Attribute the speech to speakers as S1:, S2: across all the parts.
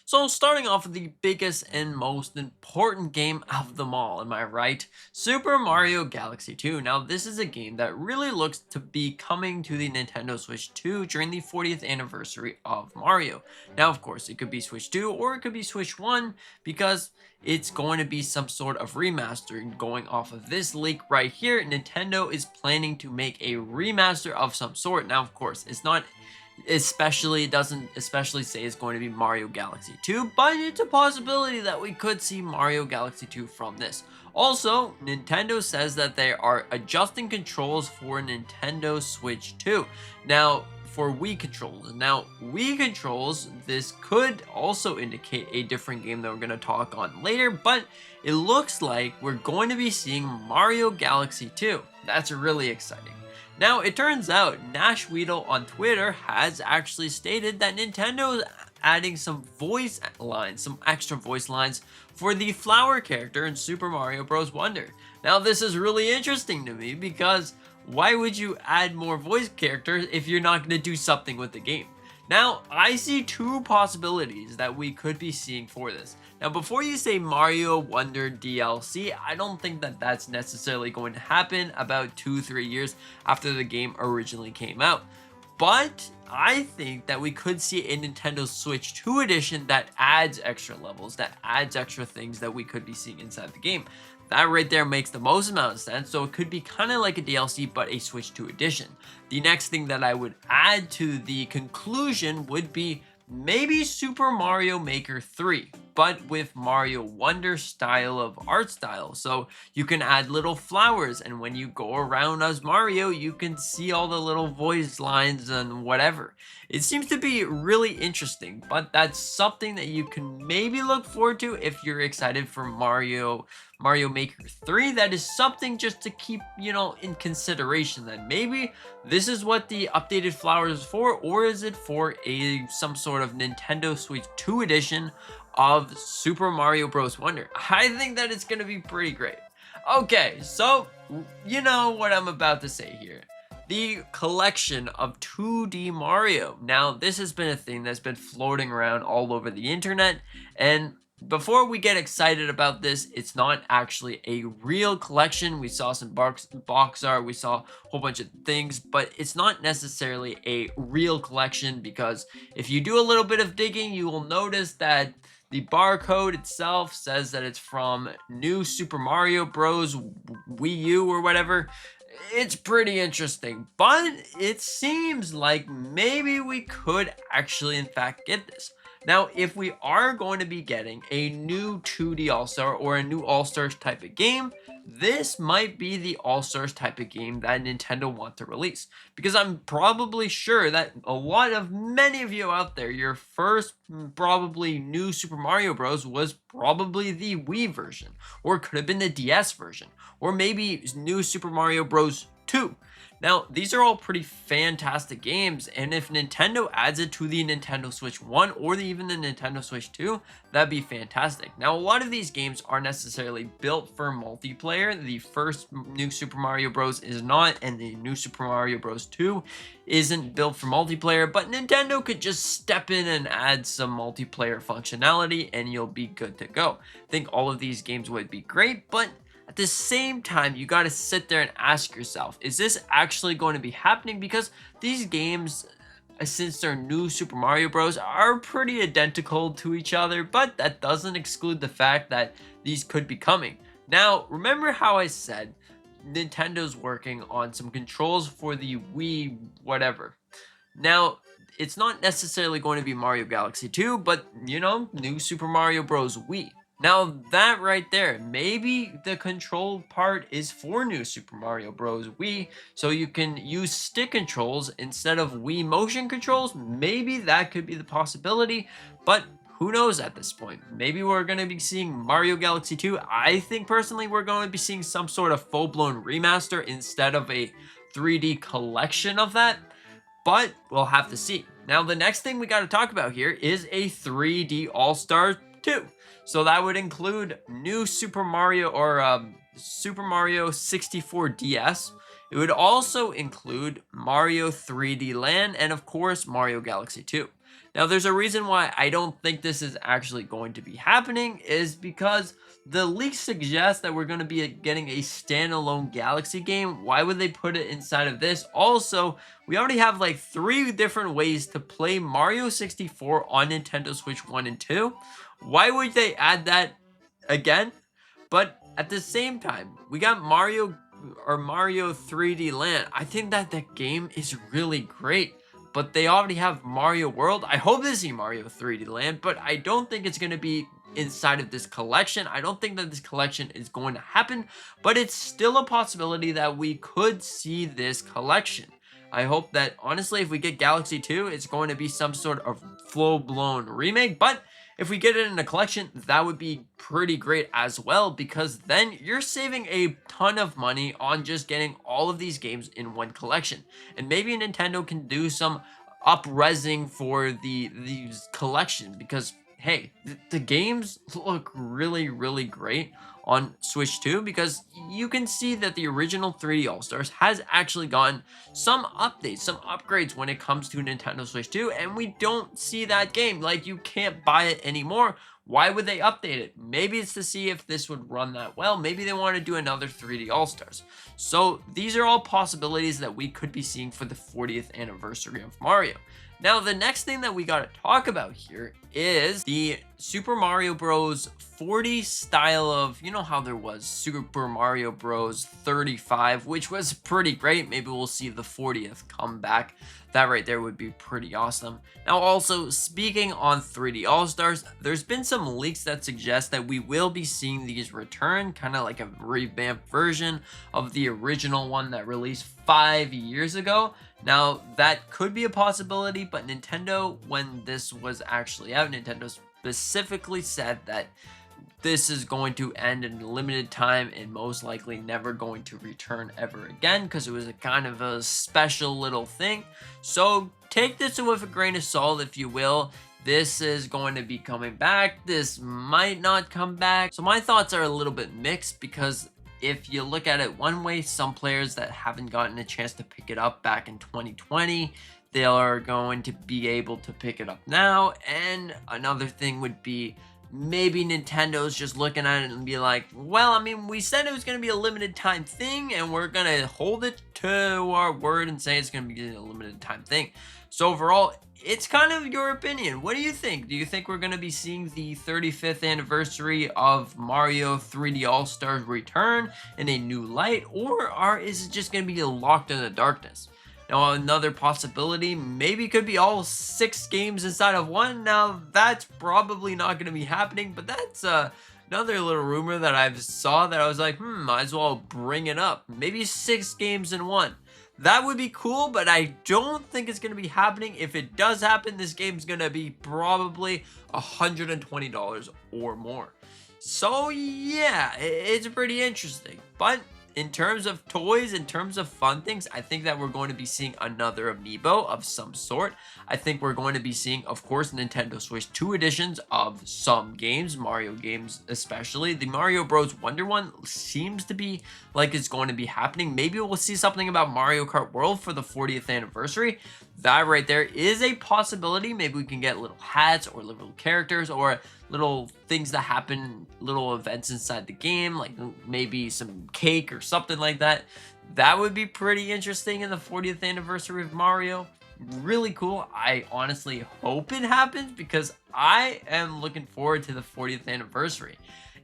S1: So starting off with the biggest and most important game of them all, am I right? Super Mario Galaxy 2. Now this is a game that really looks to be coming to the Nintendo Switch 2 during the 40th anniversary of Mario. Now of course it could be Switch 2 or it could be Switch 1 because it's going to be some sort of remaster. Going off of this leak right here, Nintendo is planning to make a remaster of some sort. Now of course it's not especially it doesn't especially say it's going to be Mario Galaxy 2, but it's a possibility that we could see Mario Galaxy 2 from this. Also, Nintendo says that they are adjusting controls for Nintendo Switch 2. Now, for Wii controls. Now, Wii controls, this could also indicate a different game that we're going to talk on later, but it looks like we're going to be seeing Mario Galaxy 2. That's really exciting. Now, it turns out Nash Weedle on Twitter has actually stated that Nintendo is adding some voice lines, some extra voice lines for the flower character in Super Mario Bros. Wonder. Now, this is really interesting to me because why would you add more voice characters if you're not going to do something with the game? Now, I see two possibilities that we could be seeing for this. Now, before you say Mario Wonder DLC, I don't think that that's necessarily going to happen about 2-3 years after the game originally came out. But I think that we could see a Nintendo Switch 2 edition that adds extra levels, that adds extra things that we could be seeing inside the game. That right there makes the most amount of sense, so it could be kind of like a DLC but a Switch 2 edition. The next thing that I would add to the conclusion would be maybe Super Mario Maker 3, but with Mario Wonder style of art style. So you can add little flowers, and when you go around as Mario, you can see all the little voice lines and whatever. It seems to be really interesting, but that's something that you can maybe look forward to if you're excited for Mario Maker 3. That is something just to keep, in consideration, that maybe this is what the updated flowers is for, or is it for some sort of Nintendo Switch 2 edition of Super Mario Bros. Wonder? I think that it's going to be pretty great. Okay, so you know what I'm about to say here. The collection of 2D Mario. Now, this has been a thing that's been floating around all over the internet, and before we get excited about this, it's not actually a real collection. We saw some box art, we saw a whole bunch of things, but it's not necessarily a real collection because if you do a little bit of digging, you will notice that the barcode itself says that it's from New Super Mario Bros. Wii U or whatever. It's pretty interesting, but it seems like maybe we could actually in fact get this. Now, if we are going to be getting a new 2D All-Star or a new All-Stars type of game, this might be the All-Stars type of game that Nintendo want to release. Because I'm probably sure that many of you out there, your first probably new Super Mario Bros. Was probably the Wii version, or it could have been the DS version, or maybe new Super Mario Bros. 2. Now, these are all pretty fantastic games, and if Nintendo adds it to the Nintendo Switch 1 or even the Nintendo Switch 2, that'd be fantastic. Now, a lot of these games aren't necessarily built for multiplayer. The first new Super Mario Bros. Is not, and the new Super Mario Bros. 2 isn't built for multiplayer, but Nintendo could just step in and add some multiplayer functionality, and you'll be good to go. I think all of these games would be great, but at the same time, you got to sit there and ask yourself, is this actually going to be happening? Because these games, since they're new Super Mario Bros, are pretty identical to each other, but that doesn't exclude the fact that these could be coming. Now, remember how I said Nintendo's working on some controls for the Wii whatever. Now, it's not necessarily going to be Mario Galaxy 2, but, new Super Mario Bros. Wii. Now that right there, maybe the control part is for new Super Mario Bros. Wii, so you can use stick controls instead of Wii motion controls. Maybe that could be the possibility, but who knows at this point? Maybe we're going to be seeing Mario Galaxy 2. I think personally we're going to be seeing some sort of full-blown remaster instead of a 3D collection of that, but we'll have to see. Now the next thing we got to talk about here is a 3D All-Star 2. So that would include new Super Mario or Super Mario 64 DS. It would also include Mario 3D Land and of course Mario Galaxy 2. Now, there's a reason why I don't think this is actually going to be happening, is because the leaks suggest that we're going to be getting a standalone Galaxy game. Why would they put it inside of this? Also, we already have like 3 different ways to play Mario 64 on Nintendo Switch 1 and 2. Why would they add that again? But at the same time, we got Mario 3D Land. I think that that game is really great, but they already have Mario World. I hope they see Mario 3D Land, but I don't think it's going to be inside of this collection. I don't think that this collection is going to happen, but it's still a possibility that we could see this collection. I hope that, honestly, if we get Galaxy 2, it's going to be some sort of full-blown remake, but if we get it in a collection, that would be pretty great as well, because then you're saving a ton of money on just getting all of these games in one collection. And maybe Nintendo can do some up-resing for these collections, because hey, the games look really, really great on Switch 2, because you can see that the original 3D All-Stars has actually gotten some updates, some upgrades when it comes to Nintendo Switch 2, and we don't see that game. Like, you can't buy it anymore. Why would they update it? Maybe it's to see if this would run that well. Maybe they want to do another 3D All-Stars. So these are all possibilities that we could be seeing for the 40th anniversary of Mario. Now, the next thing that we got to talk about here is the Super Mario Bros. 40 style of, you know how there was Super Mario Bros. 35, which was pretty great. Maybe we'll see the 40th come back. That right there would be pretty awesome. Now, also, speaking on 3D All-Stars, there's been some leaks that suggest that we will be seeing these return, kind of like a revamped version of the original one that released 5 years ago. Now, that could be a possibility, but Nintendo, when this was actually out, Nintendo specifically said that this is going to end in a limited time and most likely never going to return ever again, because it was a kind of a special little thing. So take this with a grain of salt, if you will. This is going to be coming back. This might not come back. So my thoughts are a little bit mixed, because if you look at it one way, some players that haven't gotten a chance to pick it up back in 2020, they are going to be able to pick it up now. And another thing would be, maybe Nintendo's just looking at it and be like, well, I mean, we said it was going to be a limited time thing, and we're going to hold it to our word and say it's going to be a limited time thing. So overall, it's kind of your opinion. What do you think? Do you think we're going to be seeing the 35th anniversary of Mario 3D All-Stars return in a new light, or is it just going to be locked in the darkness? Now, another possibility, maybe it could be all 6 games inside of one. Now, that's probably not going to be happening, but that's another little rumor that I saw that I was like, might as well bring it up. Maybe 6 games in one. That would be cool, but I don't think it's going to be happening. If it does happen, this game's going to be probably $120 or more. So, yeah, it's pretty interesting. But in terms of toys, in terms of fun things, I think that we're going to be seeing another amiibo of some sort. I think we're going to be seeing, of course, Nintendo Switch 2 editions of some games, Mario games especially. The Mario Bros. Wonder one seems to be like it's going to be happening. Maybe we'll see something about Mario Kart World for the 40th anniversary. That right there is a possibility. Maybe we can get little hats or little characters or little things that happen, little events inside the game, like maybe some cake or something like that. That would be pretty interesting in the 40th anniversary of Mario. Really cool. I honestly hope it happens, because I am looking forward to the 40th anniversary.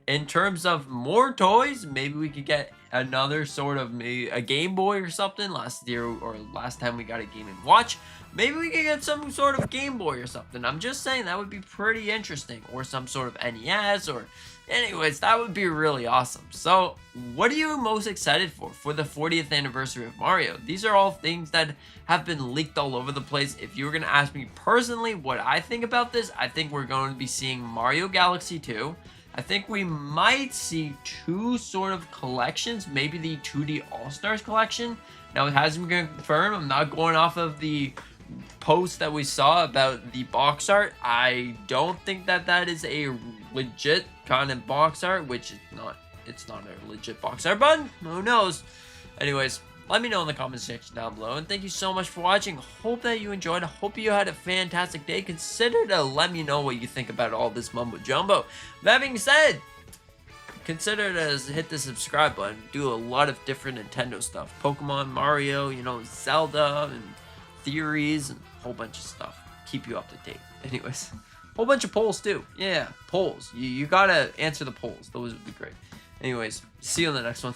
S1: In terms of more toys, maybe we could get another sort of a Game Boy or something. Last year or last time we got a Game & Watch. Maybe we could get some sort of Game Boy or something. I'm just saying that would be pretty interesting. Or some sort of NES or... Anyways, that would be really awesome. So, what are you most excited for the 40th anniversary of Mario? These are all things that have been leaked all over the place. If you were going to ask me personally what I think about this, I think we're going to be seeing Mario Galaxy 2. I think we might see 2 sort of collections, maybe the 2D All-Stars collection. Now, it hasn't been confirmed. I'm not going off of the post that we saw about the box art. I don't think that that is a legit kind of box art, which it's not a legit box art, but who knows? Anyways, Let me know in the comment section down below. And thank you so much for watching. Hope that you enjoyed. I hope you had a fantastic day. Consider to let me know what you think about all this mumbo jumbo. That being said, consider to hit the subscribe button. Do a lot of different Nintendo stuff. Pokemon, Mario, you know, Zelda, and theories, and a whole bunch of stuff. Keep you up to date. Anyways, whole bunch of polls too. Yeah, polls. You gotta answer the polls. Those would be great. Anyways, see you on the next one.